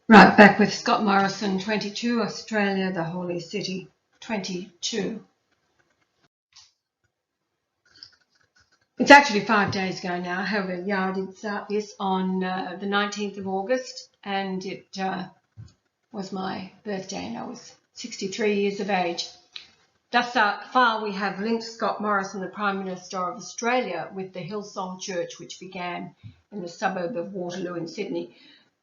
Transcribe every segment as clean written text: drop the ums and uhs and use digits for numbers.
Right, back with Scott Morrison, 22, Australia, the Holy City, 22. It's actually 5 days ago now. However, yeah, I did start this on the 19th of August, and it was my birthday, and I was 63 years of age. Thus far, we have linked Scott Morrison, the Prime Minister of Australia, with the Hillsong Church, which began in the suburb of Waterloo in Sydney.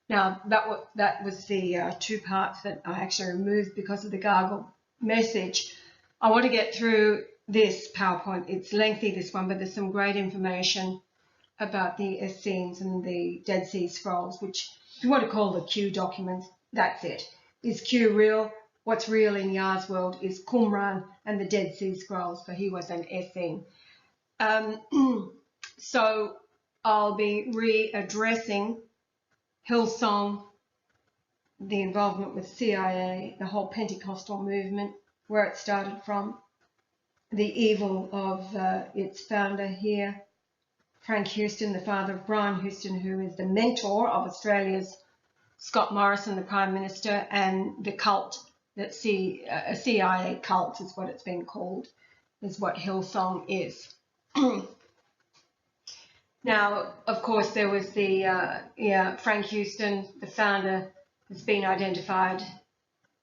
Now, that was the two parts that I actually removed because of the gargle message. I want to get through this PowerPoint. It's lengthy, this one, but there's some great information about the Essenes and the Dead Sea Scrolls, which if you want to call the Q documents, that's it. Is Q real? What's real in Yah's world is Qumran and the Dead Sea Scrolls, for he was an Essene. So I'll be readdressing Hillsong, the involvement with CIA, the whole Pentecostal movement, where it started from, the evil of its founder here, Frank Houston, the father of Brian Houston, who is the mentor of Australia's Scott Morrison, the Prime Minister, and the cult, that a CIA cult is what it's been called, is what Hillsong is. Now, of course, there was the Frank Houston, the founder, has been identified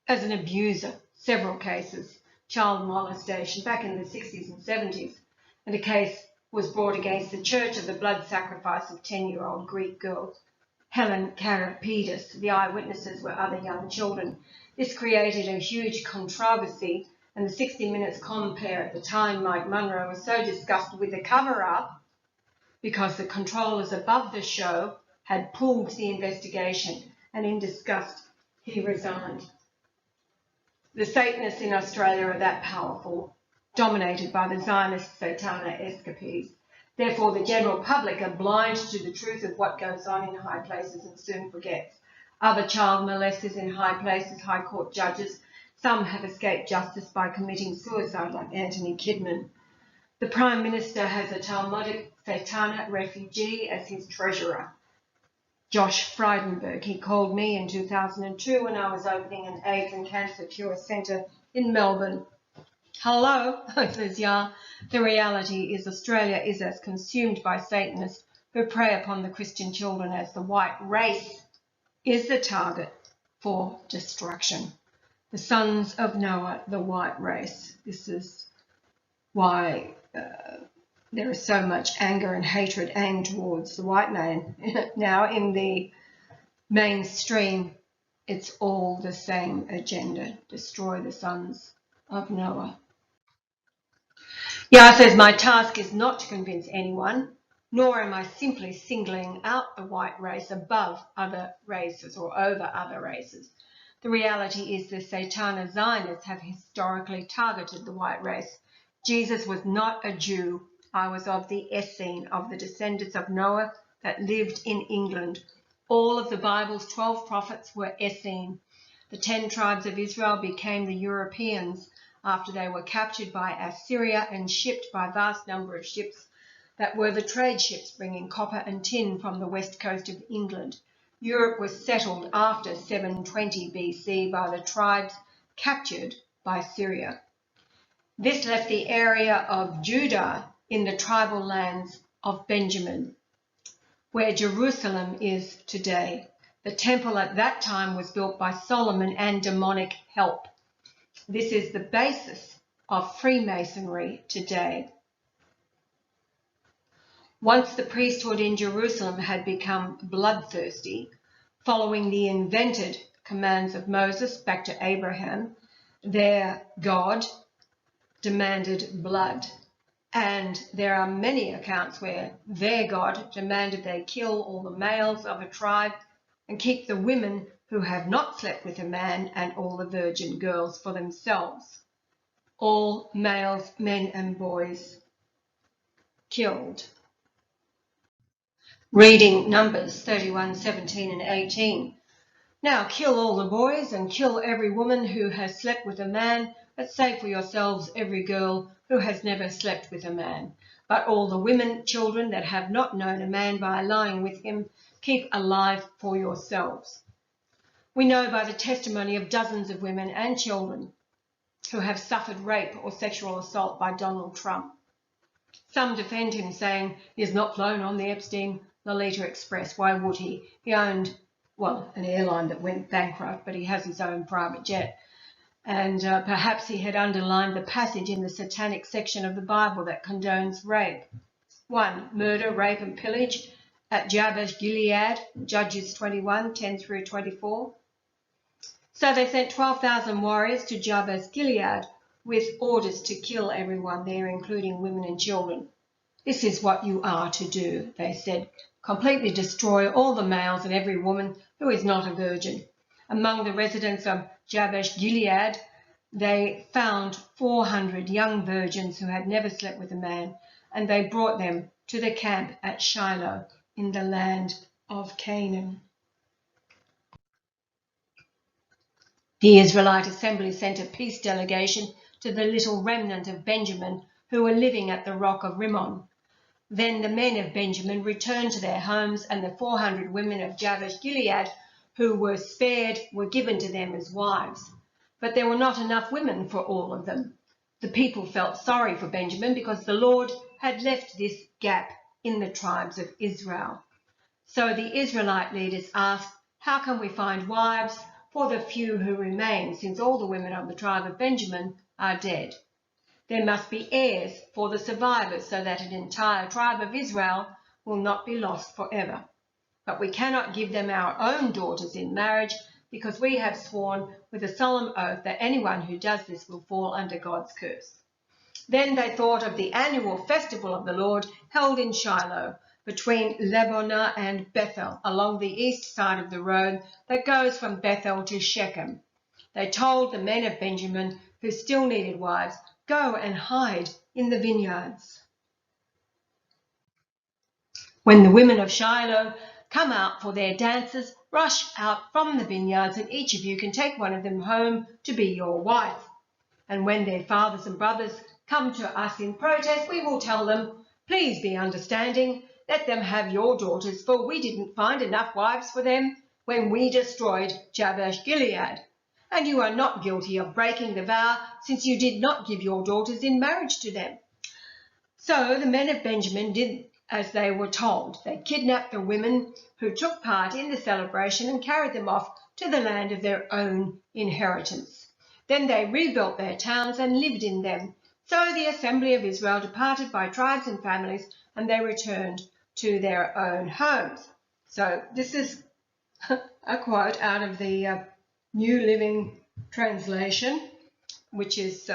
as an abuser, several cases, child molestation back in the 60s and 70s, and a case was brought against the Church of the blood sacrifice of 10-year-old Greek girl Helen Karapidis. The eyewitnesses were other young children. This created a huge controversy, and the 60 Minutes compere at the time, Mike Munro, was so disgusted with the cover-up because the controllers above the show had pulled the investigation, and in disgust, he resigned. The Satanists in Australia are that powerful, dominated by the Zionist Satana escapees. Therefore, the general public are blind to the truth of what goes on in high places and soon forgets. Other child molesters in high places, high court judges, some have escaped justice by committing suicide, like Anthony Kidman. The Prime Minister has a Talmudic Satana refugee as his treasurer, Josh Frydenberg. He called me in 2002 when I was opening an AIDS and Cancer Cure Centre in Melbourne. Hello, says Yah. The reality is Australia is as consumed by Satanists who prey upon the Christian children as the white race is the target for destruction. The sons of Noah, the white race. This is why there is so much anger and hatred aimed towards the white man. Now in the mainstream, it's all the same agenda: destroy the sons of Noah. Yah says, my task is not to convince anyone, nor am I simply singling out the white race above other races or over other races. The reality is the Satana Zionists have historically targeted the white race. Jesus was not a Jew. I was of the Essene, of the descendants of Noah that lived in England. All of the Bible's 12 prophets were Essene. The 10 tribes of Israel became the Europeans after they were captured by Assyria and shipped by a vast number of ships that were the trade ships bringing copper and tin from the west coast of England. Europe was settled after 720 BC by the tribes captured by Syria. This left the area of Judah in the tribal lands of Benjamin, where Jerusalem is today. The temple at that time was built by Solomon and demonic help. This is the basis of Freemasonry today. Once the priesthood in Jerusalem had become bloodthirsty, following the invented commands of Moses back to Abraham, their God demanded blood. And there are many accounts where their God demanded they kill all the males of a tribe and keep the women who have not slept with a man and all the virgin girls for themselves. All males, men and boys killed. Reading Numbers 31, 17 and 18. Now kill all the boys and kill every woman who has slept with a man, but save for yourselves every girl who has never slept with a man. But all the women, children that have not known a man by lying with him, keep alive for yourselves. We know by the testimony of dozens of women and children who have suffered rape or sexual assault by Donald Trump. Some defend him, saying he has not flown on the Epstein Lolita Express. Why would he? He owned, well, an airline that went bankrupt, but he has his own private jet. And perhaps he had underlined the passage in the satanic section of the Bible that condones rape. 1. Murder, rape and pillage at Jabesh-Gilead, Judges 21, 10 through 24. So they sent 12,000 warriors to Jabesh-Gilead with orders to kill everyone there, including women and children. This is what you are to do, they said. Completely destroy all the males and every woman who is not a virgin. Among the residents of Jabesh-Gilead, they found 400 young virgins who had never slept with a man, and they brought them to the camp at Shiloh in the land of Canaan. The Israelite assembly sent a peace delegation to the little remnant of Benjamin who were living at the rock of Rimmon. Then the men of Benjamin returned to their homes, and the 400 women of Jabesh-Gilead who were spared were given to them as wives. But there were not enough women for all of them. The people felt sorry for Benjamin because the Lord had left this gap in the tribes of Israel. So the Israelite leaders asked, how can we find wives for the few who remain, since all the women of the tribe of Benjamin are dead? There must be heirs for the survivors, so that an entire tribe of Israel will not be lost forever. But we cannot give them our own daughters in marriage, because we have sworn with a solemn oath that anyone who does this will fall under God's curse. Then they thought of the annual festival of the Lord held in Shiloh, between Lebonah and Bethel, along the east side of the road that goes from Bethel to Shechem. They told the men of Benjamin, who still needed wives, go and hide in the vineyards. When the women of Shiloh come out for their dances, rush out from the vineyards, and each of you can take one of them home to be your wife. And when their fathers and brothers come to us in protest, we will tell them, please be understanding, let them have your daughters, for we didn't find enough wives for them when we destroyed Jabesh-Gilead. And you are not guilty of breaking the vow, since you did not give your daughters in marriage to them. So the men of Benjamin did as they were told. They kidnapped the women who took part in the celebration and carried them off to the land of their own inheritance. Then they rebuilt their towns and lived in them. So the assembly of Israel departed by tribes and families, and they returned to their own homes. So this is a quote out of the New Living Translation, which is,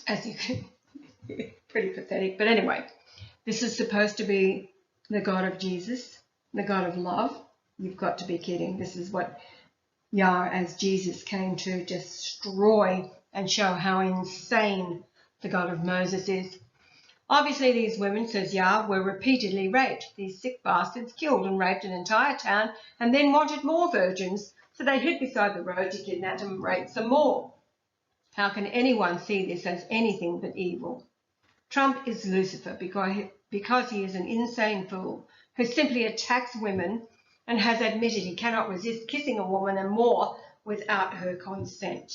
as you can, pretty pathetic. But anyway, this is supposed to be the God of Jesus, the God of love. You've got to be kidding. This is what Yah as Jesus came to destroy and show how insane the God of Moses is. Obviously, these women, says Yah, were repeatedly raped. These sick bastards killed and raped an entire town and then wanted more virgins, so they hid beside the road to kidnap them and rape some more. How can anyone see this as anything but evil? Trump is Lucifer because he is an insane fool who simply attacks women and has admitted he cannot resist kissing a woman and more without her consent.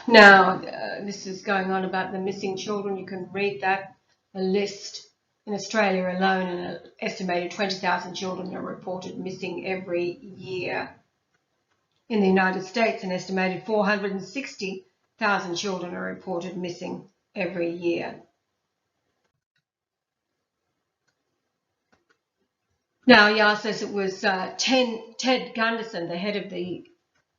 Now, this is going on about the missing children. You can read that, a list. In Australia alone, an estimated 20,000 children are reported missing every year. In the United States, an estimated 460,000 children are reported missing every year. Now, Yah says it was Ted Gunderson, the head of the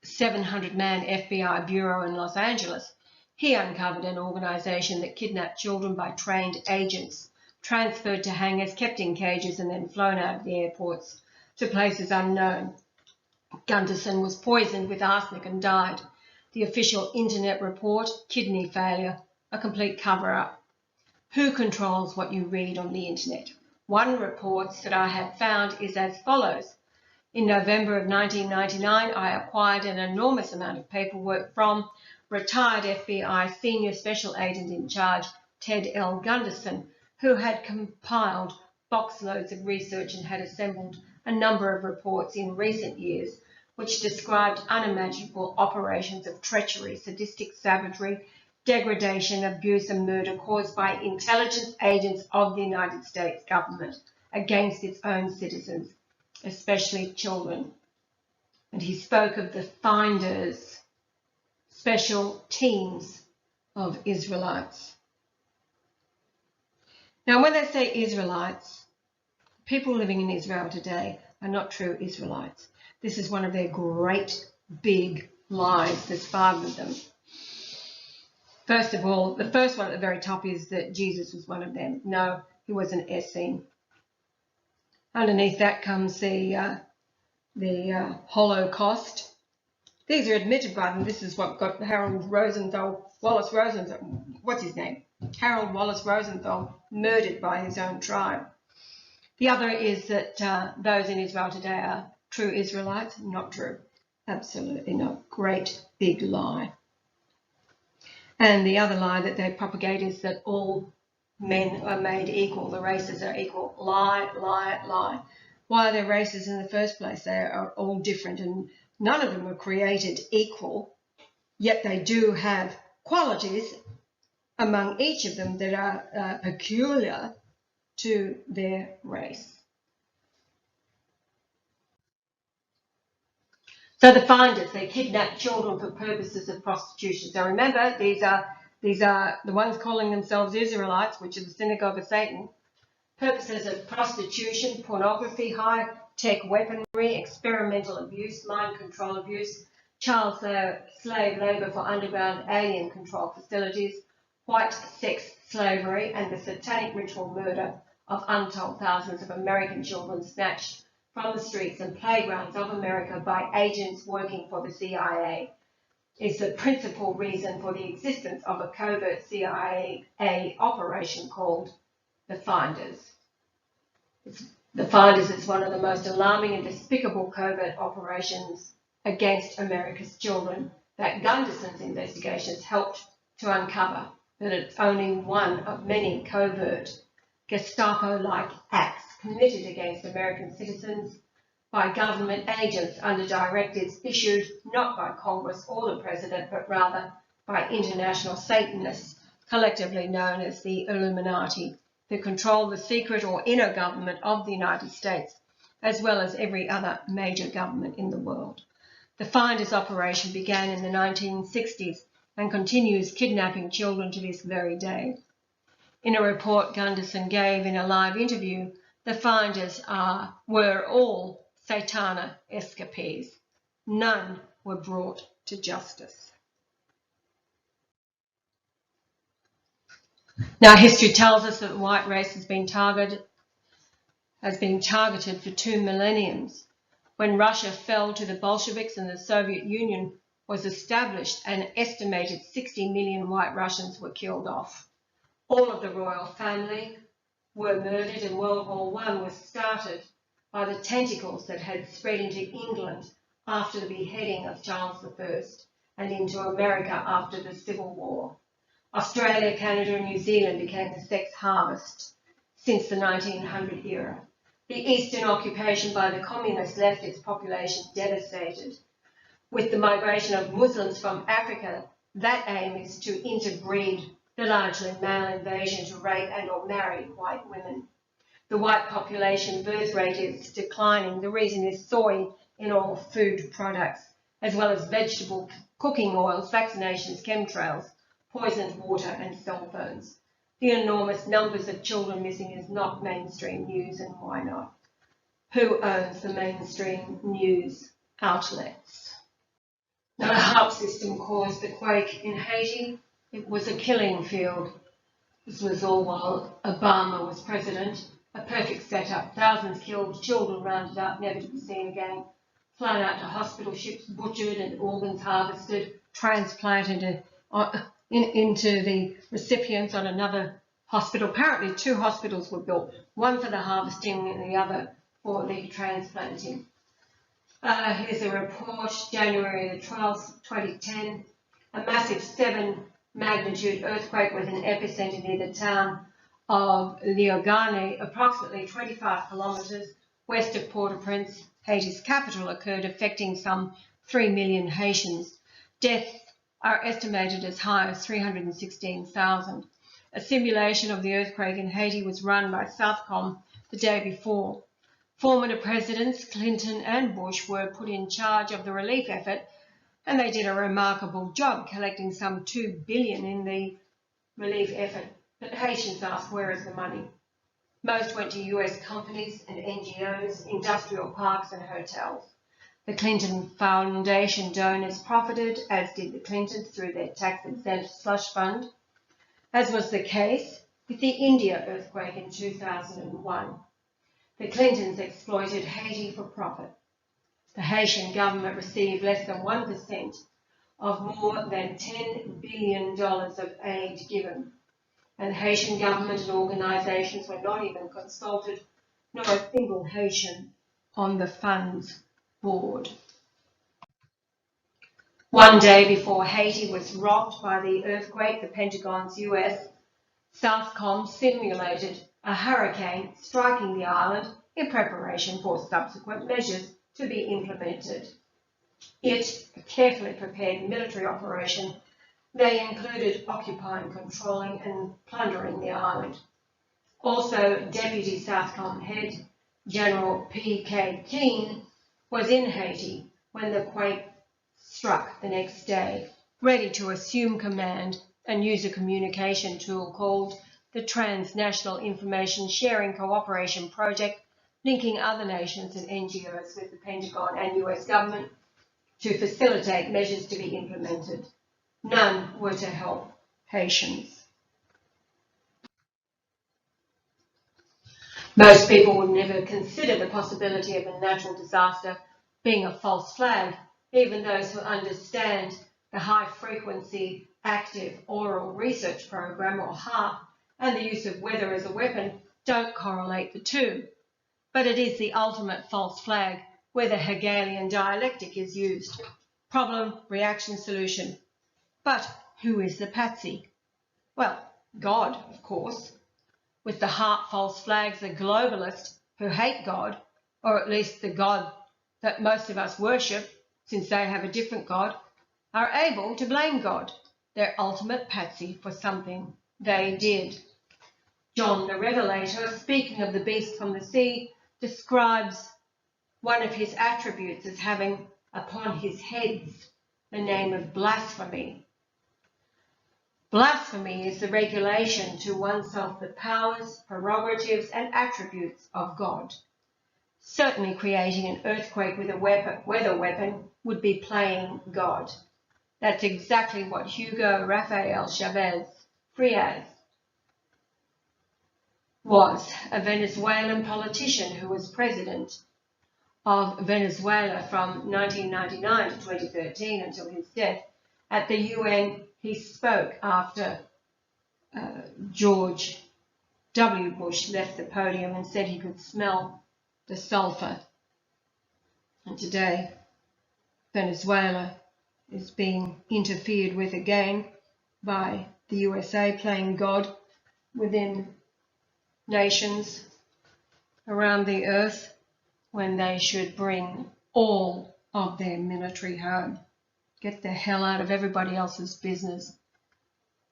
700-man FBI bureau in Los Angeles. He uncovered an organisation that kidnapped children by trained agents, transferred to hangars, kept in cages, and then flown out of the airports to places unknown. Gunderson was poisoned with arsenic and died. The official internet report, kidney failure, a complete cover-up. Who controls what you read on the internet? One report that I have found is as follows. In November of 1999, I acquired an enormous amount of paperwork from retired FBI senior special agent in charge, Ted L. Gunderson, who had compiled boxloads of research and had assembled a number of reports in recent years which described unimaginable operations of treachery, sadistic savagery, degradation, abuse and murder caused by intelligence agents of the United States government against its own citizens, especially children. And he spoke of the finders, special teams of Israelites. Now, when they say Israelites, people living in Israel today are not true Israelites. This is one of their great big lies. There's 5 of them. First of all, the first one at the very top is that Jesus was one of them. No, he was an Essene. Underneath that comes the Holocaust. These are admitted by them. This is what got Wallace Rosenthal, what's his name? Harold Wallace Rosenthal murdered by his own tribe. The other is that those in Israel today are true Israelites. Not true. Absolutely not. Great big lie. And the other lie that they propagate is that all men are made equal. The races are equal. Lie, lie, lie. Why are they races in the first place? They are all different and none of them were created equal, yet they do have qualities among each of them that are peculiar to their race. So the finders, they kidnap children for purposes of prostitution. So remember, these are the ones calling themselves Israelites, which are the synagogue of Satan. Purposes of prostitution, pornography, high-tech weaponry, experimental abuse, mind control abuse, child slave labour for underground alien control facilities, white sex slavery, and the satanic ritual murder of untold thousands of American children snatched from the streets and playgrounds of America by agents working for the CIA is the principal reason for the existence of a covert CIA operation called the Finders. The Finders is one of the most alarming and despicable covert operations against America's children that Gunderson's investigations helped to uncover, that it's only one of many covert Gestapo-like acts committed against American citizens by government agents under directives issued not by Congress or the President, but rather by international Satanists, collectively known as the Illuminati, who control the secret or inner government of the United States, as well as every other major government in the world. The Finders operation began in the 1960s and continues kidnapping children to this very day. In a report Gunderson gave in a live interview, the Finders were all Satana escapees. None were brought to justice. Now, history tells us that the white race has been targeted for 2 millenniums. When Russia fell to the Bolsheviks and the Soviet Union was established, an estimated 60 million white Russians were killed off. All of the royal family were murdered, and World War I was started by the tentacles that had spread into England after the beheading of Charles I and into America after the Civil War. Australia, Canada and New Zealand became the sex harvest since the 1900 era. The Eastern occupation by the communists left its population devastated. With the migration of Muslims from Africa, that aim is to interbreed the largely male invasion to rape and or marry white women. The white population birth rate is declining. The reason is soy in all food products, as well as vegetable cooking oils, vaccinations, chemtrails, poisoned water and cell phones. The enormous numbers of children missing is not mainstream news, and why not? Who owns the mainstream news outlets? Now, the HAARP system caused the quake in Haiti. It was a killing field. This was all while Obama was president. A perfect setup. Thousands killed, children rounded up, never to be seen again. Flown out to hospital ships, butchered and organs harvested, transplanted into the recipients on another hospital. Apparently 2 hospitals were built, one for the harvesting and the other for the transplanting. Here's a report, January the 12th, 2010. A massive 7 magnitude earthquake with an epicenter near the town of Liogane, approximately 25 kilometres west of Port-au-Prince, Haiti's capital, occurred, affecting some 3 million Haitians. Deaths are estimated as high as 316,000. A simulation of the earthquake in Haiti was run by Southcom the day before. Former presidents Clinton and Bush were put in charge of the relief effort, and they did a remarkable job collecting some $2 billion in the relief effort. But Haitians ask, where is the money? Most went to US companies and NGOs, industrial parks and hotels. The Clinton Foundation donors profited, as did the Clintons, through their tax-exempt slush fund, as was the case with the India earthquake in 2001. The Clintons exploited Haiti for profit. The Haitian government received less than 1% of more than $10 billion of aid given, and the Haitian government and organisations were not even consulted, not a single Haitian on the fund's board. One day before Haiti was rocked by the earthquake, the Pentagon's US Southcom simulated a hurricane striking the island in preparation for subsequent measures to be implemented. It, a carefully prepared military operation, they included occupying, controlling and plundering the island. Also, Deputy Southcom head General P.K. Keane was in Haiti when the quake struck the next day, ready to assume command and use a communication tool called the Transnational Information Sharing Cooperation Project, linking other nations and NGOs with the Pentagon and US government to facilitate measures to be implemented. None were to help Haitians. Most people would never consider the possibility of a natural disaster being a false flag. Even those who understand the high-frequency active oral research program, or HARP, and the use of weather as a weapon don't correlate the two. But it is the ultimate false flag where the Hegelian dialectic is used. Problem, reaction, solution. But who is the patsy? Well, God, of course. With the HARP false flags, the globalists who hate God, or at least the God that most of us worship, since they have a different God, are able to blame God, their ultimate patsy, for something they did. John the Revelator, speaking of the beast from the sea, describes one of his attributes as having upon his heads the name of blasphemy. Blasphemy is the regulation to oneself the powers, prerogatives and attributes of God. Certainly creating an earthquake with a weather weapon would be playing God. That's exactly what Hugo Rafael Chavez Frias was, a Venezuelan politician who was president of Venezuela from 1999 to 2013 until his death. At the UN, he spoke after George W. Bush left the podium and said he could smell the sulfur. And today, Venezuela is being interfered with again by the USA playing God within nations around the earth, when they should bring all of their military home. Get the hell out of everybody else's business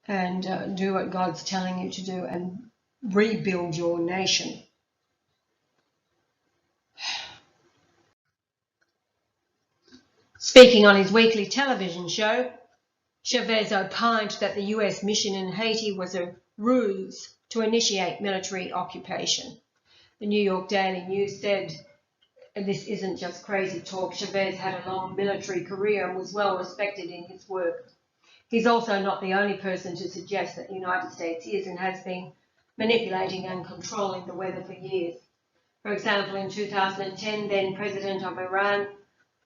and do what God's telling you to do and rebuild your nation. Speaking on his weekly television show, Chavez opined that the US mission in Haiti was a ruse to initiate military occupation. The New York Daily News said, and this isn't just crazy talk, Chavez had a long military career and was well respected in his work. He's also not the only person to suggest that the United States is and has been manipulating and controlling the weather for years. For example, in 2010, then President of Iran,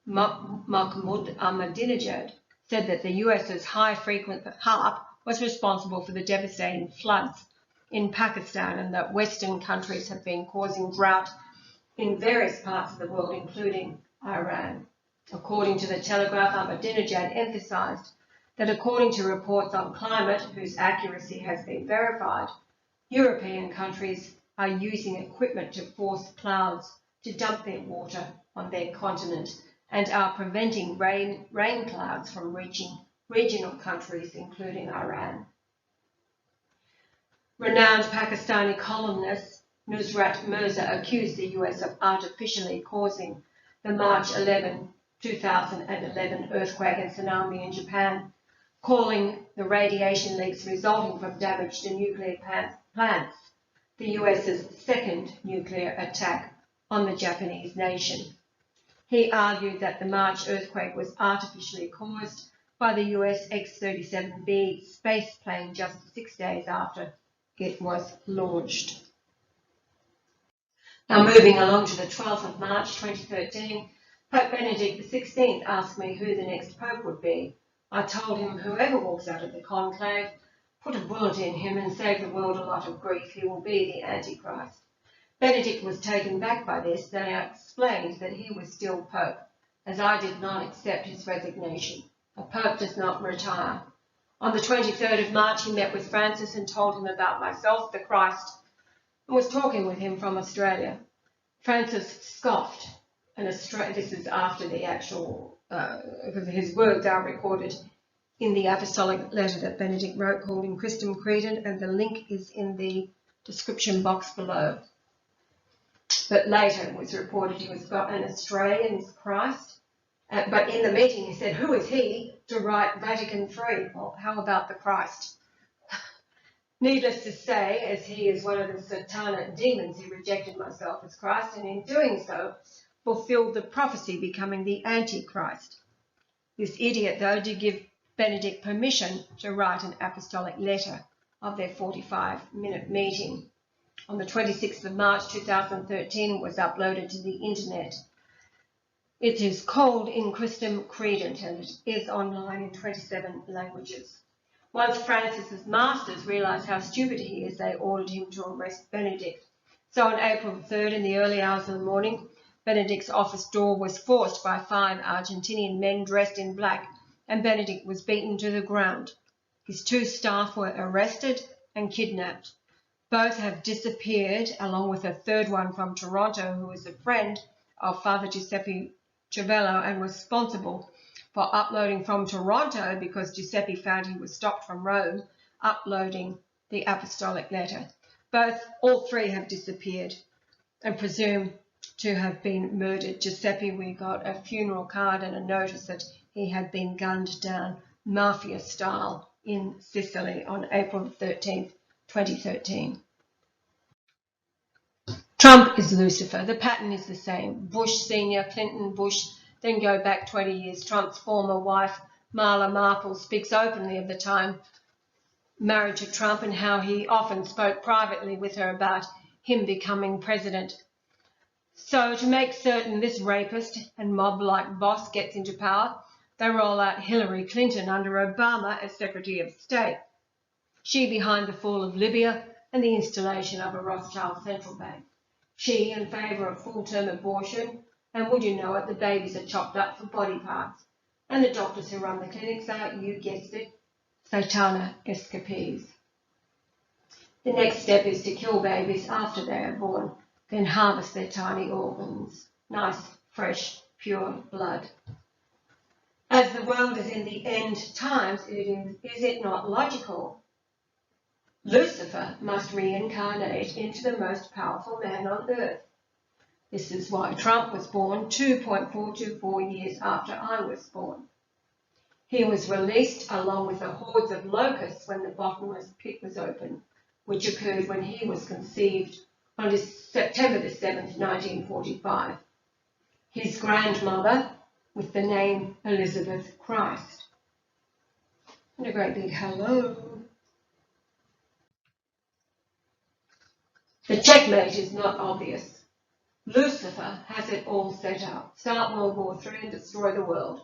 Mahmoud Ahmadinejad, said that the US's high-frequency HARP was responsible for the devastating floods in Pakistan and that Western countries have been causing drought in various parts of the world, including Iran. According to the Telegraph, Ahmadinejad emphasised that according to reports on climate, whose accuracy has been verified, European countries are using equipment to force clouds to dump their water on their continent and are preventing rain clouds from reaching regional countries, including Iran. Renowned Pakistani columnist Nusrat Mirza accused the US of artificially causing the March 11, 2011 earthquake and tsunami in Japan, calling the radiation leaks resulting from damage to nuclear plants the US's second nuclear attack on the Japanese nation. He argued that the March earthquake was artificially caused by the US X-37B space plane just 6 days after it was launched. Now moving along to the 12th of March 2013, Pope Benedict XVI asked me who the next Pope would be. I told him whoever walks out of the conclave, put a bullet in him and save the world a lot of grief, he will be the Antichrist. Benedict was taken back by this, and I explained that he was still Pope, as I did not accept his resignation. A Pope does not retire. On the 23rd of March, he met with Francis and told him about myself, the Christ, and was talking with him from Australia. Francis scoffed, and this is after the actual, because his words are recorded in the apostolic letter that Benedict wrote called In Christum Credent, and the link is in the description box below. But later it was reported he was an Australian Christ. But in the meeting he said, who is he to write Vatican III? Well, how about the Christ? Needless to say, as he is one of the satanic demons, he rejected myself as Christ, and in doing so, fulfilled the prophecy, becoming the Antichrist. This idiot, though, did give Benedict permission to write an apostolic letter of their 45-minute meeting. On the 26th of March 2013, it was uploaded to the internet. It is called In Christum Credent, and it is online in 27 languages. Once Francis's masters realised how stupid he is, they ordered him to arrest Benedict. So on April 3rd, in the early hours of the morning, Benedict's office door was forced by 5 Argentinian men dressed in black, and Benedict was beaten to the ground. His 2 staff were arrested and kidnapped. Both have disappeared, along with a third one from Toronto, who is a friend of Father Giuseppe Cervello and responsible for uploading from Toronto, because Giuseppe found he was stopped from Rome, uploading the apostolic letter. All 3 have disappeared and presumed to have been murdered. Giuseppe, we got a funeral card and a notice that he had been gunned down, mafia style, in Sicily on April 13th, 2013. Trump is Lucifer. The pattern is the same. Bush Senior, Clinton, Bush, then go back 20 years. Trump's former wife, Marla Marple, speaks openly of the time married to Trump and how he often spoke privately with her about him becoming president. So to make certain this rapist and mob-like boss gets into power, they roll out Hillary Clinton under Obama as Secretary of State. She behind the fall of Libya and the installation of a Rothschild central bank. She in favour of full-term abortion, and would you know it, the babies are chopped up for body parts. And the doctors who run the clinics are, you guessed it, Satana escapees. The next step is to kill babies after they are born, then harvest their tiny organs. Nice, fresh, pure blood. As the world is in the end times, is it not logical? Lucifer must reincarnate into the most powerful man on earth. This is why Trump was born 2.424 years after I was born. He was released along with the hordes of locusts when the bottomless pit was opened, which occurred when he was conceived on September the 7th, 1945. His grandmother, with the name Elizabeth Christ. And a great big hello. The checkmate is not obvious. Lucifer has it all set up. Start World War III and destroy the world.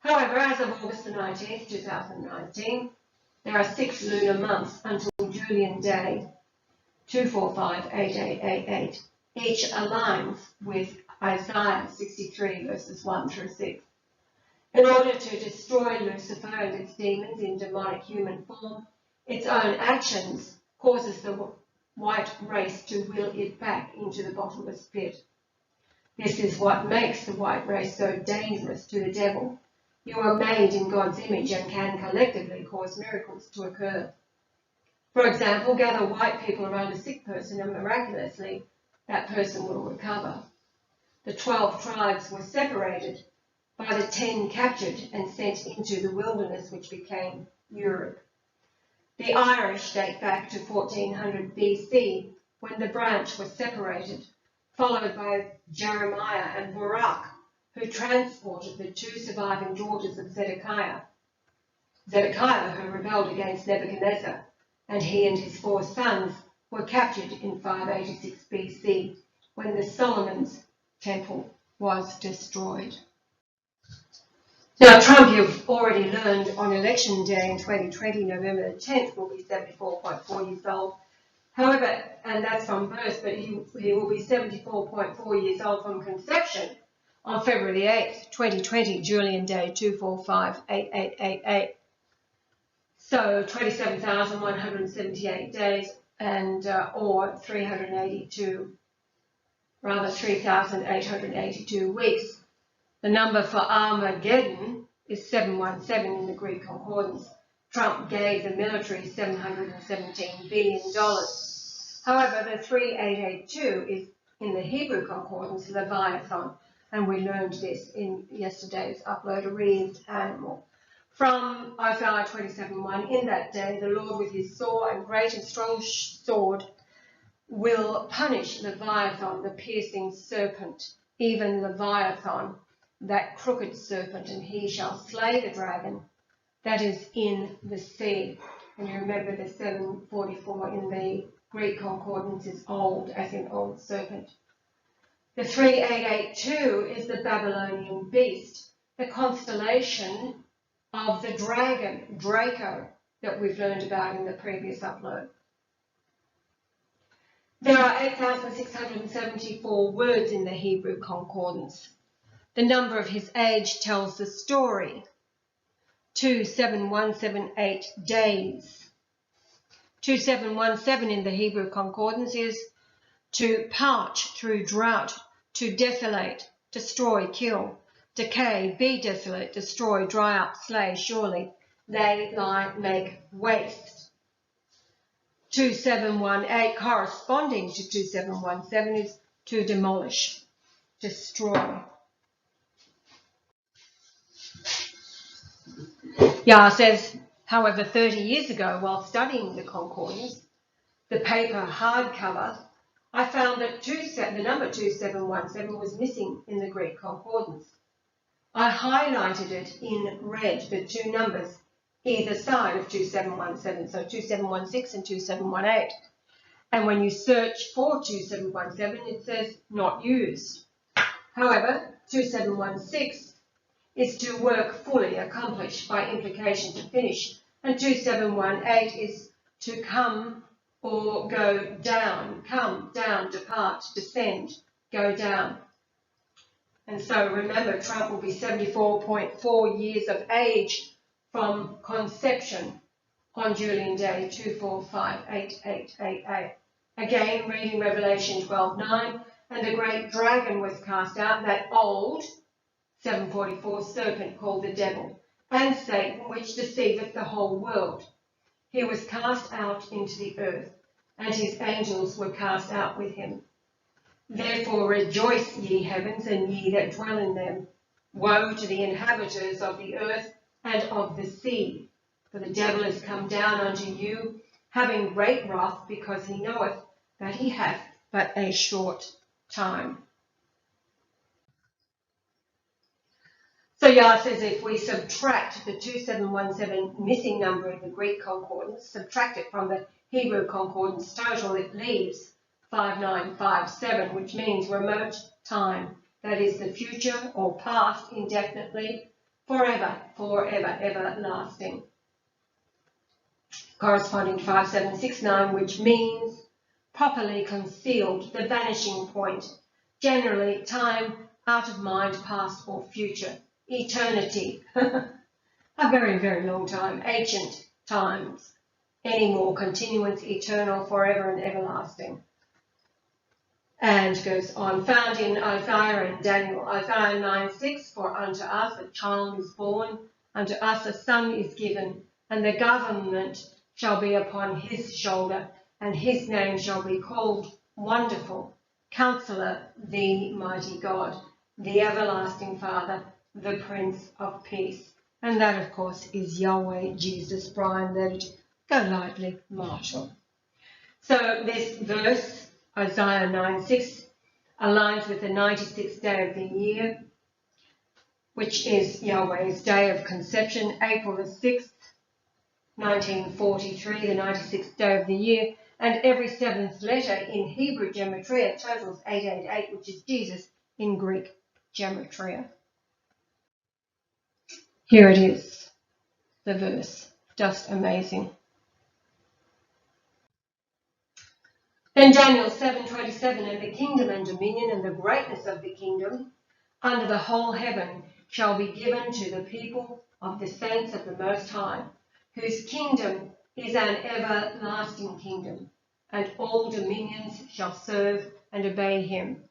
However, as of August the 19th, 2019, there are 6 lunar months until Julian Day 2458888. Each aligns with Isaiah 63 verses 1 through 6. In order to destroy Lucifer and its demons in demonic human form, its own actions causes the white race to will it back into the bottomless pit. This is what makes the white race so dangerous to the devil. You are made in God's image and can collectively cause miracles to occur. For example, gather white people around a sick person and miraculously that person will recover. The 12 tribes were separated by the 10 captured and sent into the wilderness, which became Europe. The Irish date back to 1400 BC, when the branch was separated, followed by Jeremiah and Barak, who transported the 2 surviving daughters of Zedekiah. Zedekiah, who rebelled against Nebuchadnezzar, and he and his 4 sons were captured in 586 BC, when the Solomon's temple was destroyed. Now, Trump, you've already learned, on election day in 2020, November the 10th, will be 74.4 years old. However, and that's from birth, but he will be 74.4 years old from conception on February the 8th, 2020, Julian Day 2458888. So 27,178 days and or 3,882 weeks. The number for Armageddon is 717 in the Greek concordance. Trump gave the military $717 billion. However, the 3882 is in the Hebrew concordance, Leviathan, and we learned this in yesterday's upload, a wreathed animal. From Isaiah 27:1, in that day the Lord with his sore and great and strong sword will punish Leviathan, the piercing serpent, even Leviathan, that crooked serpent, and he shall slay the dragon that is in the sea. And you remember the 744 in the Greek concordance is old, as in old serpent. The 3882 is the Babylonian beast, the constellation of the dragon, Draco, that we've learned about in the previous upload. There are 8,674 words in the Hebrew concordance. The number of his age tells the story. 27178 days. 2717 in the Hebrew concordance is to parch through drought, to desolate, destroy, kill, decay, be desolate, destroy, dry up, slay, surely, lay, lie, make, waste. 2718 corresponding to 2717 is to demolish, destroy. Yah says, however, 30 years ago, while studying the concordance, the paper hardcover, I found that the number 2717 was missing in the Greek concordance. I highlighted it in red, the 2 numbers either side of 2717, so 2716 and 2718. And when you search for 2717, it says not used. However, 2716 is to work fully, accomplish, by implication to finish, and 2718 is to come or go down, come, down, depart, descend, go down. And so remember, Trump will be 74.4 years of age from conception on Julian Day 2458888. Again, reading Revelation 12:9, and the great dragon was cast out, that old 744 serpent called the devil, and Satan, which deceiveth the whole world. He was cast out into the earth, and his angels were cast out with him. Therefore rejoice, ye heavens, and ye that dwell in them. Woe to the inhabitants of the earth and of the sea, for the devil is come down unto you, having great wrath, because he knoweth that he hath but a short time. So Yah says if we subtract the 2717 missing number in the Greek concordance, subtract it from the Hebrew concordance total, it leaves 5957, which means remote time, that is the future or past indefinitely, forever, forever, everlasting. Corresponding to 5769, which means properly concealed, the vanishing point, generally time out of mind, past or future. Eternity, a very, very long time, ancient times. any more, continuance, eternal, forever and everlasting. And goes on, found in Isaiah and Daniel, Isaiah 9:6, for unto us a child is born, unto us a son is given, and the government shall be upon his shoulder, and his name shall be called Wonderful, Counselor, the Mighty God, the Everlasting Father, the Prince of Peace. And that, of course, is Yahweh-Jesus, Brian Leonard, Golightly-Marshall. So this verse, Isaiah 9:6, aligns with the 96th day of the year, which is Yahweh's day of conception, April the 6th, 1943, the 96th day of the year, and every seventh letter in Hebrew gematria totals 888, which is Jesus in Greek gematria. Here it is, the verse, just amazing. Then Daniel 7:27, and the kingdom and dominion and the greatness of the kingdom under the whole heaven shall be given to the people of the saints of the Most High, whose kingdom is an everlasting kingdom, and all dominions shall serve and obey him.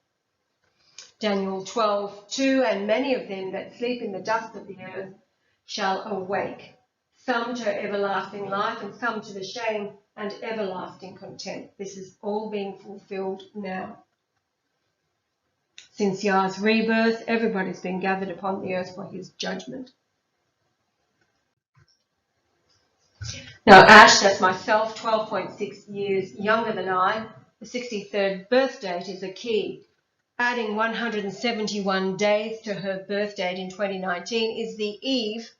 Daniel 12:2, and many of them that sleep in the dust of the earth shall awake, some to everlasting life and some to the shame and everlasting contempt. This is all being fulfilled now. Since Yah's rebirth, everybody's been gathered upon the earth for his judgment. Now Ash, that's myself, 12.6 years younger than I, the 63rd birth date is a key. Adding 171 days to her birth date in 2019 is the eve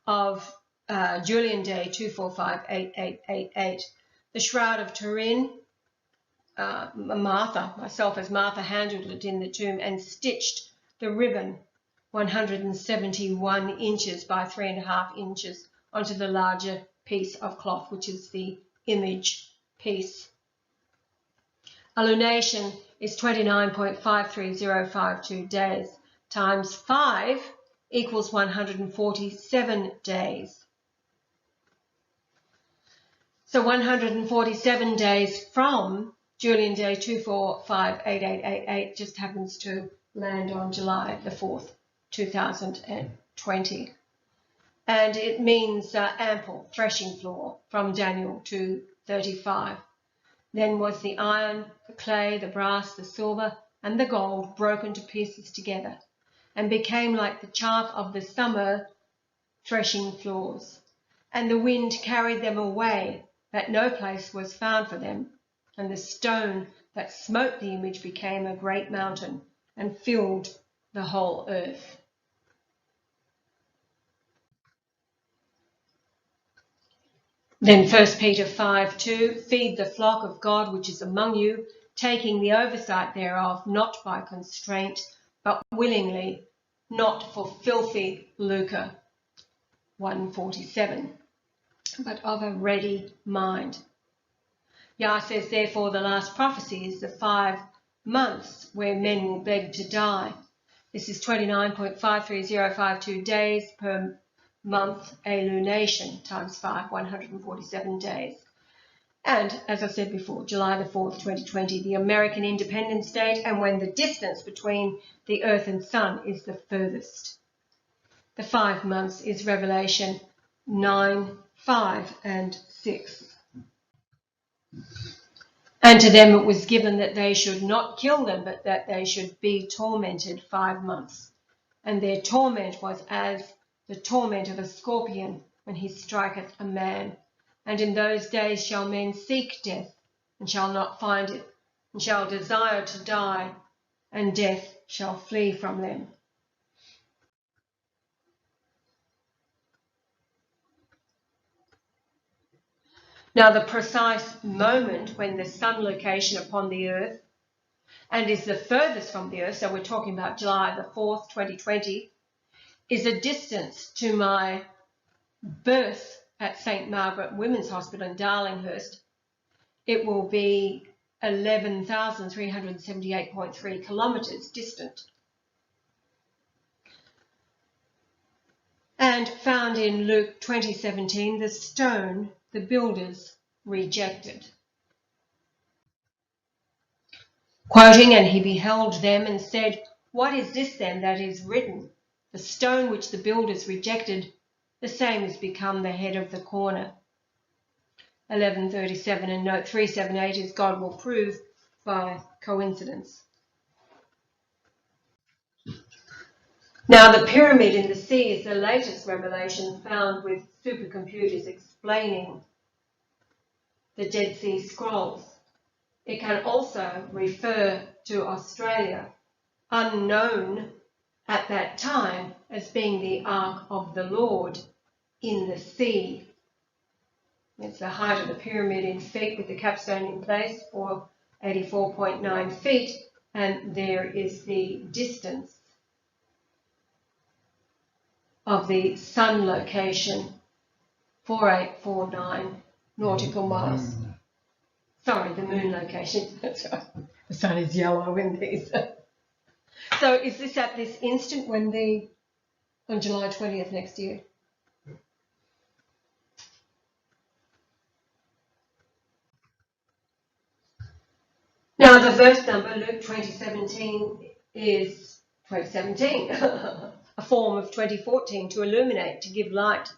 of Julian Day 2458888. The Shroud of Turin, myself as Martha, handled it in the tomb and stitched the ribbon 171 inches by 3.5 inches onto the larger piece of cloth, which is the image piece. A lunation is 29.53052 days times 5 equals 147 days. So 147 days from Julian Day 2458888 just happens to land on July the 4th, 2020. And it means ample threshing floor from Daniel 2:35. Then was the iron, the clay, the brass, the silver, and the gold broken to pieces together, and became like the chaff of the summer threshing floors. And the wind carried them away, that no place was found for them. And the stone that smote the image became a great mountain, and filled the whole earth. Then 1 Peter 5:2, feed the flock of God which is among you, taking the oversight thereof, not by constraint, but willingly, not for filthy lucre. 147, but of a ready mind. Yah says, therefore, the last prophecy is the 5 months where men will beg to die. This is 29.53052 days per month, a lunation, times 5, 147 days. And, as I said before, July the 4th, 2020, the American Independence Date, and when the distance between the Earth and Sun is the furthest. The 5 months is Revelation 9, 5 and 6. And to them it was given that they should not kill them, but that they should be tormented 5 months. And their torment was as the torment of a scorpion when he striketh a man. And in those days shall men seek death, and shall not find it, and shall desire to die, and death shall flee from them. Now the precise moment when the sun location upon the earth, and is the furthest from the earth, so we're talking about July the 4th, 2020, is a distance to my birth at St. Margaret Women's Hospital in Darlinghurst. It will be 11,378.3 kilometres distant. And found in Luke 20:17, the stone the builders rejected. Quoting, "And he beheld them and said, What is this then that is written? The stone which the builders rejected, the same is become the head of the corner." 1137 and note 378 is God will prove by coincidence. Now, the pyramid in the sea is the latest revelation found with supercomputers explaining the Dead Sea Scrolls. It can also refer to Australia, unknown at that time as being the Ark of the Lord in the sea. It's the height of the pyramid in feet with the capstone in place, 484.9 feet, and there is the distance of the sun location, 4849 nautical miles. Sorry, the moon location. That's right. The sun is yellow in these. So is this at this instant on July 20th next year? Now the verse number, Luke 2017, is 2017, a form of 2014 to illuminate, to give light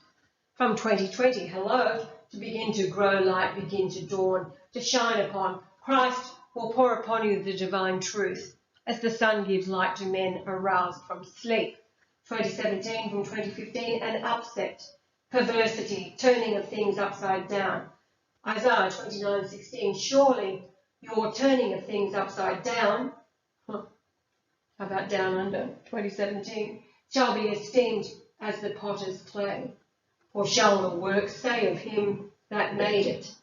from 2020, hello, to begin to grow light, begin to dawn, to shine upon. Christ will pour upon you the divine truth as the sun gives light to men aroused from sleep. 2017 from 2015, an upset, perversity, turning of things upside down. Isaiah 29:16, surely your turning of things upside down, how about down under, 2017, shall be esteemed as the potter's clay. Or shall the work say of him that made it,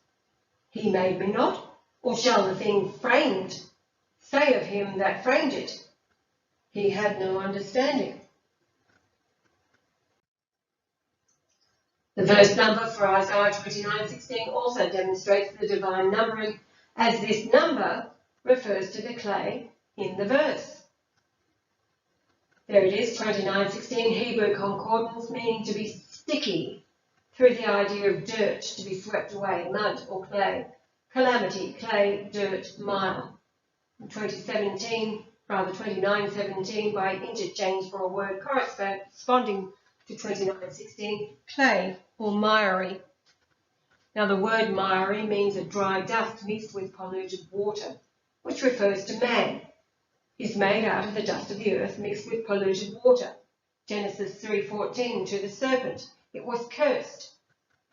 he made me not? Or shall the thing framed say of him that framed it, he had no understanding? The verse number for Isaiah 29:16 also demonstrates the divine numbering, as this number refers to the clay in the verse. There it is, 29:16, Hebrew concordance, meaning to be sticky, through the idea of dirt, to be swept away, mud or clay. Calamity, clay, dirt, mire. In 29:17, by interchange for a word corresponding to 29:16, clay or miry. Now the word miry means a dry dust mixed with polluted water, which refers to man. Is made out of the dust of the earth mixed with polluted water. Genesis 3:14, to the serpent, it was cursed,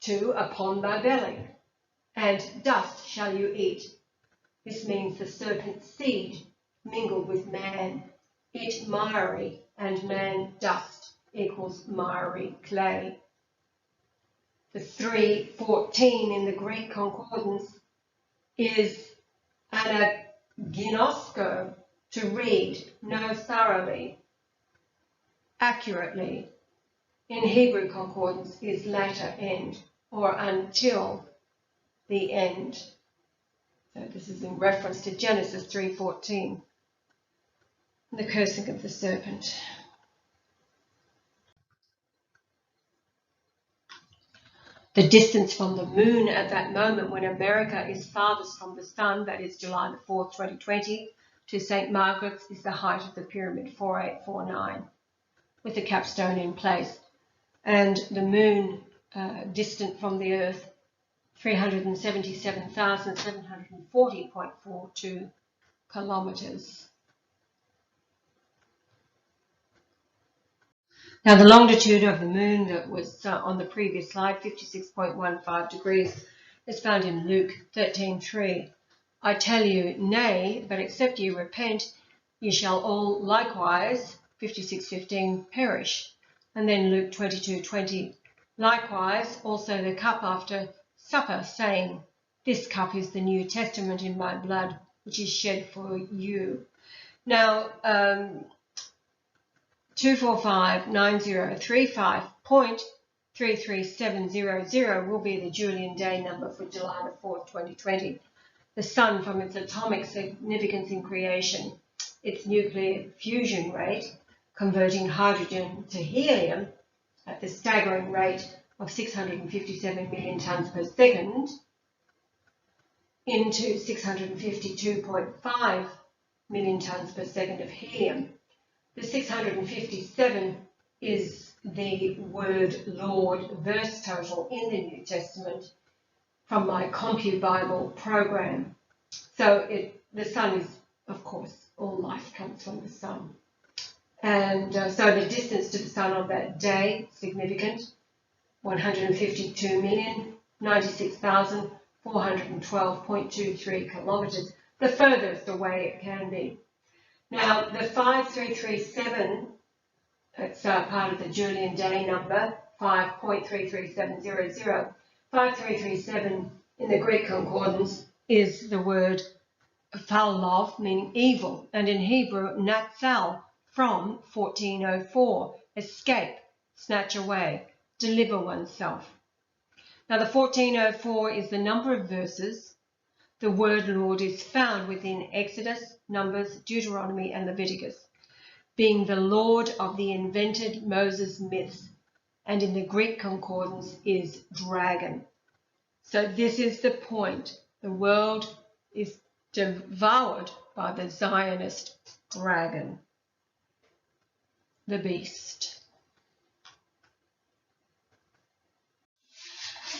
to upon thy belly, and dust shall you eat. This means the serpent's seed mingled with man, it miry, and man dust equals miry clay. The 3:14 in the Greek concordance is anaginosko, to read, know thoroughly, accurately. In Hebrew concordance is latter end, or until the end. So this is in reference to Genesis 3:14, the cursing of the serpent. The distance from the moon at that moment when America is farthest from the sun, that is July the 4th, 2020, to St. Margaret's, is the height of the pyramid, 4849, with the capstone in place. And the moon, distant from the earth, 377,740.42 kilometres. Now the longitude of the moon that was on the previous slide, 56.15 degrees, is found in Luke 13:3. I tell you, nay, but except ye repent, ye shall all likewise, 56:15, perish. And then Luke 22:20, likewise also the cup after supper, saying, this cup is the New Testament in my blood, which is shed for you. Now, 2459035.33700 will be the Julian day number for July the 4th, 2020. The sun, from its atomic significance in creation, its nuclear fusion rate, converting hydrogen to helium at the staggering rate of 657 million tonnes per second, into 652.5 million tonnes per second of helium. The 657 is the word Lord verse total in the New Testament from my CompuBible program. So the sun is, of course, all life comes from the sun. And so the distance to the sun on that day, significant, 152,096,412.23 kilometres, the furthest away it can be. Now, the 5337, it's part of the Julian day number, 5.33700. 5337 in the Greek concordance is the word falov, meaning evil, and in Hebrew, natsal, from 1404, escape, snatch away, deliver oneself. Now, the 1404 is the number of verses. The word Lord is found within Exodus, Numbers, Deuteronomy, and Leviticus, being the Lord of the invented Moses myths, and in the Greek concordance is dragon. So this is the point. The world is devoured by the Zionist dragon, the beast.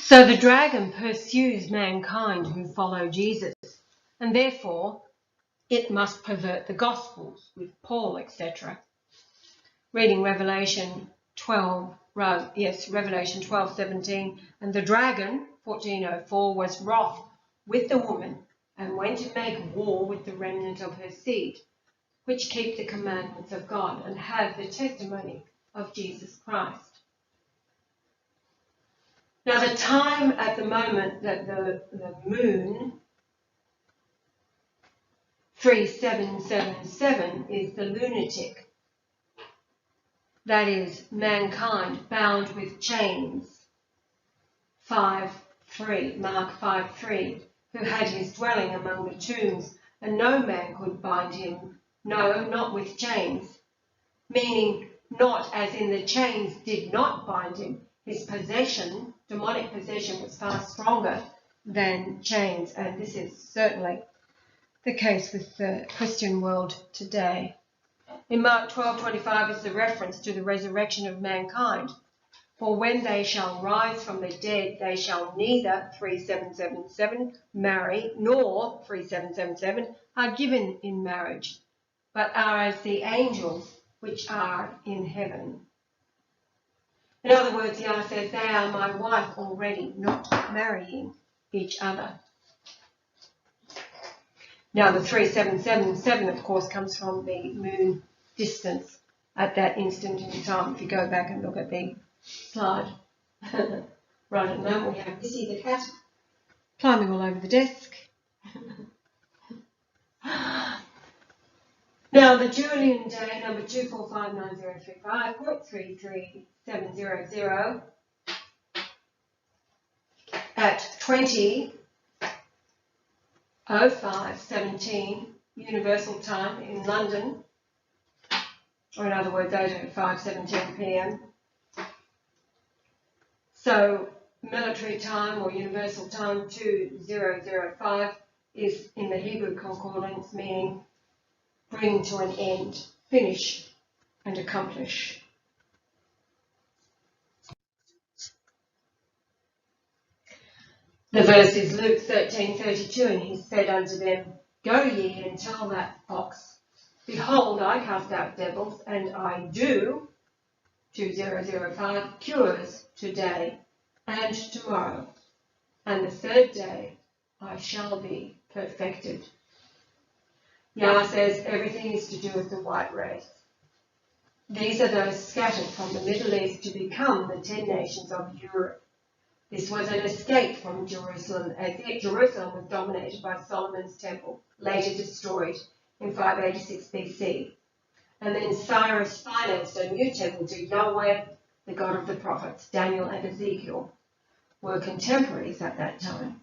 So the dragon pursues mankind who follow Jesus, and therefore it must pervert the Gospels with Paul, etc. Reading Revelation 12:17, and the dragon, 1404, was wroth with the woman and went to make war with the remnant of her seed, which keep the commandments of God and have the testimony of Jesus Christ. Now, the time at the moment that the moon 3777 is the lunatic. That is, mankind bound with chains. 5:3, Mark 5:3, who had his dwelling among the tombs, and no man could bind him, no, not with chains, meaning not as in the chains did not bind him. His possession, demonic possession, was far stronger than chains, and this is certainly the case with the Christian world today. In Mark 12:25 is the reference to the resurrection of mankind. For when they shall rise from the dead, they shall neither, 3777, marry, nor, 3777, are given in marriage, but are as the angels which are in heaven. In other words, Yah says, they are my wife already, not marrying each other. Now, the 3777, of course, comes from the moon distance at that instant in time. If you go back and look at the slide. Right at the moment, we have Missy the cat climbing all over the desk. Now, the Julian day number 2459035.33700 at 20:05:17 Universal Time in London, or in other words, 8:05:17 p.m. So military time or universal time 2005 is in the Hebrew concordance, meaning bring to an end, finish and accomplish. The verse is Luke 13:32, and he said unto them, Go ye and tell that fox, Behold, I cast out devils, and I do, 2005, cures today and tomorrow, and the third day I shall be perfected. Yah says everything is to do with the white race. These are those scattered from the Middle East to become the 10 nations of Europe. This was an escape from Jerusalem, as yet Jerusalem was dominated by Solomon's temple, later destroyed in 586 BC. And then Cyrus financed a new temple to Yahweh, the God of the prophets. Daniel and Ezekiel were contemporaries at that time.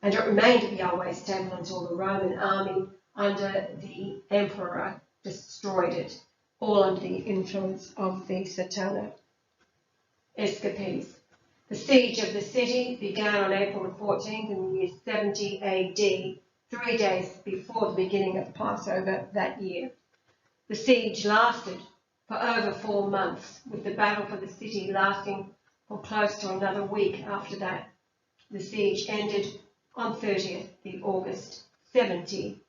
And it remained Yahweh's temple until the Roman army under the emperor destroyed it, all under the influence of the Satanic escapees. The siege of the city began on April the 14th in the year 70 AD, 3 days before the beginning of Passover that year. The siege lasted for over 4 months, with the battle for the city lasting for close to another week after that. The siege ended on 30th of August 70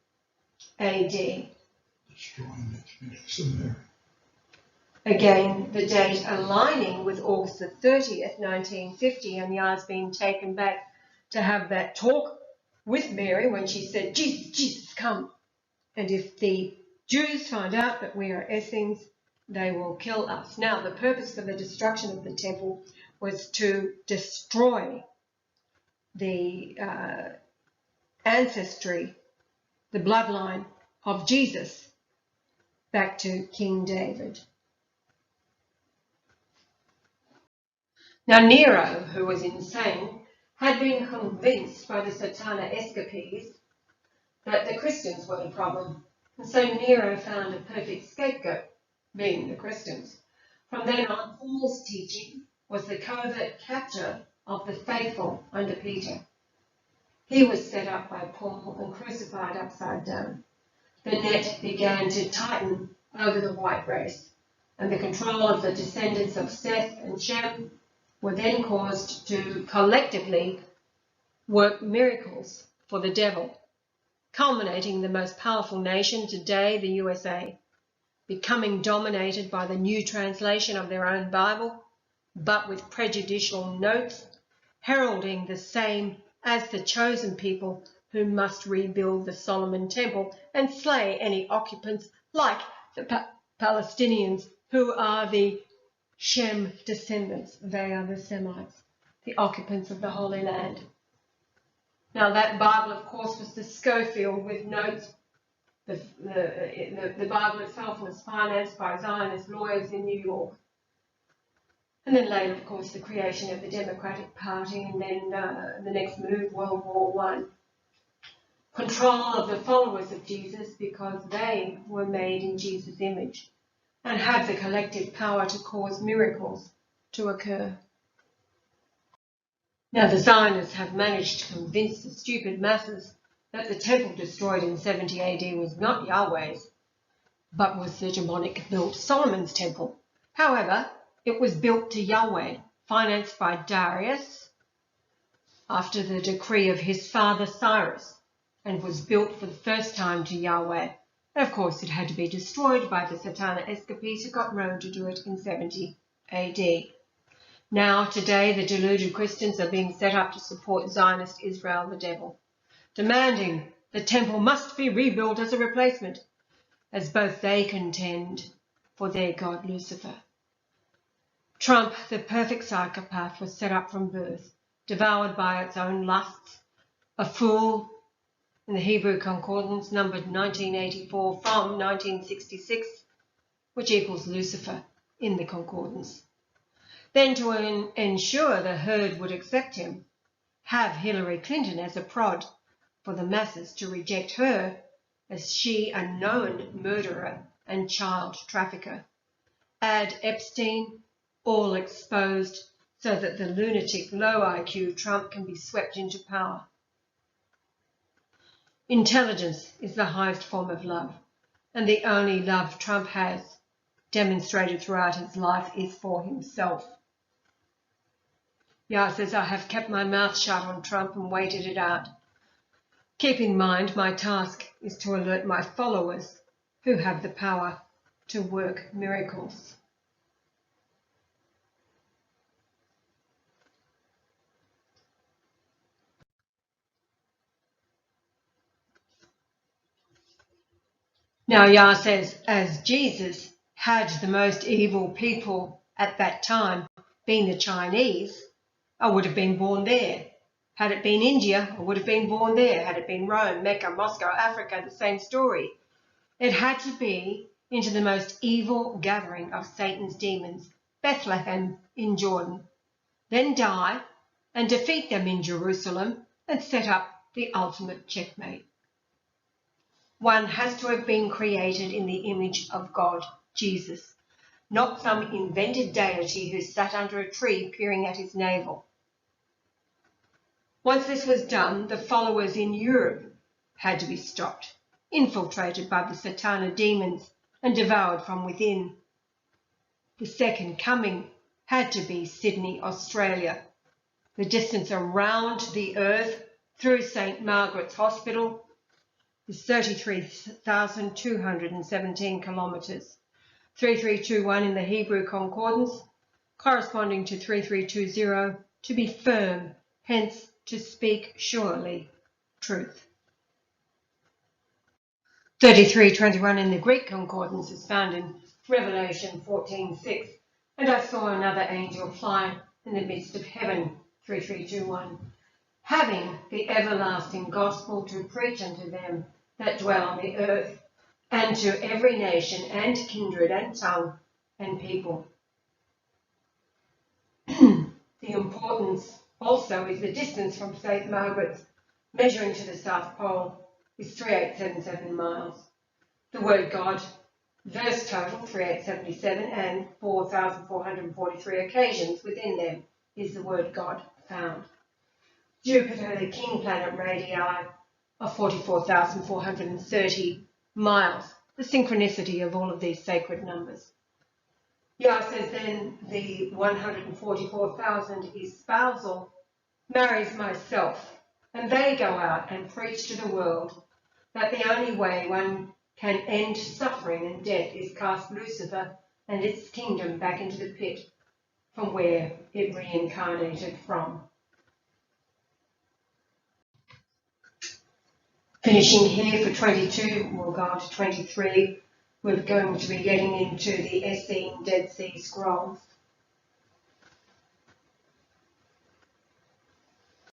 AD. Destroying the in there. Again, the date aligning with August the 30th, 1950, and Yah's been taken back to have that talk with Mary when she said, Jesus, Jesus, come. And if the Jews find out that we are Essenes, they will kill us. Now, the purpose for the destruction of the temple was to destroy the ancestry, the bloodline of Jesus back to King David. Now, Nero, who was insane, had been convinced by the Satana escapees that the Christians were the problem. And so Nero found a perfect scapegoat, being the Christians. From then on, Paul's teaching was the covert capture of the faithful under Peter. He was set up by Paul and crucified upside down. The net began to tighten over the white race, and the control of the descendants of Seth and Shem were then caused to collectively work miracles for the devil, culminating in the most powerful nation today, the USA, becoming dominated by the new translation of their own Bible, but with prejudicial notes, heralding the same as the chosen people who must rebuild the Solomon temple and slay any occupants like the Palestinians, who are the Shem descendants. They are the Semites, the occupants of the Holy Land. Now, that Bible, of course, was the Schofield with notes. The Bible itself was financed by Zionist lawyers in New York. And then later, of course, the creation of the Democratic Party, and then the next move, World War I. Control of the followers of Jesus, because they were made in Jesus' image and have the collective power to cause miracles to occur. Now, the Zionists have managed to convince the stupid masses that the temple destroyed in 70 AD was not Yahweh's, but was the demonic built Solomon's temple. However, it was built to Yahweh, financed by Darius after the decree of his father Cyrus, and was built for the first time to Yahweh. And of course, it had to be destroyed by the Satana escapees who got Rome to do it in 70 AD. Now, today, the deluded Christians are being set up to support Zionist Israel, the devil, demanding the temple must be rebuilt as a replacement, as both they contend for their god Lucifer. Trump, the perfect psychopath, was set up from birth, devoured by its own lusts, a fool, in the Hebrew Concordance numbered 1984 from 1966, which equals Lucifer in the Concordance. Then, to ensure the herd would accept him, have Hillary Clinton as a prod for the masses to reject her, as she a known murderer and child trafficker. Add Epstein, all exposed, so that the lunatic low IQ Trump can be swept into power. Intelligence is the highest form of love, and the only love Trump has demonstrated throughout his life is for himself. Yah says, I have kept my mouth shut on Trump and waited it out. Keep in mind, my task is to alert my followers who have the power to work miracles. Now, Yah says, as Jesus had the most evil people at that time, being the Chinese, I would have been born there. Had it been India, I would have been born there. Had it been Rome, Mecca, Moscow, Africa, the same story. It had to be into the most evil gathering of Satan's demons, Bethlehem in Jordan, then die and defeat them in Jerusalem and set up the ultimate checkmate. One has to have been created in the image of God, Jesus, not some invented deity who sat under a tree peering at his navel. Once this was done, the followers in Europe had to be stopped, infiltrated by the Satana demons and devoured from within. The second coming had to be Sydney, Australia. The distance around the Earth through St. Margaret's Hospital is 33,217 kilometres, 3321 in the Hebrew Concordance, corresponding to 3320, to be firm, hence to speak surely, truth. 3321 in the Greek Concordance is found in Revelation 14:6, and I saw another angel fly in the midst of heaven, 3321, having the everlasting gospel to preach unto them that dwell on the earth, and to every nation and kindred and tongue and people. The importance also is the distance from St. Margaret's, measuring to the South Pole, is 3877 miles. The word God, verse total 3877, and 4,443 occasions within them is the word God found. Jupiter, the king planet, radii of 44,430 miles. The synchronicity of all of these sacred numbers. Yah says then the 144,000 is spousal, marries myself, and they go out and preach to the world that the only way one can end suffering and death is cast Lucifer and its kingdom back into the pit from where it reincarnated from. Finishing here for 22, we'll go on to 23. We're going to be getting into the Essene Dead Sea Scrolls.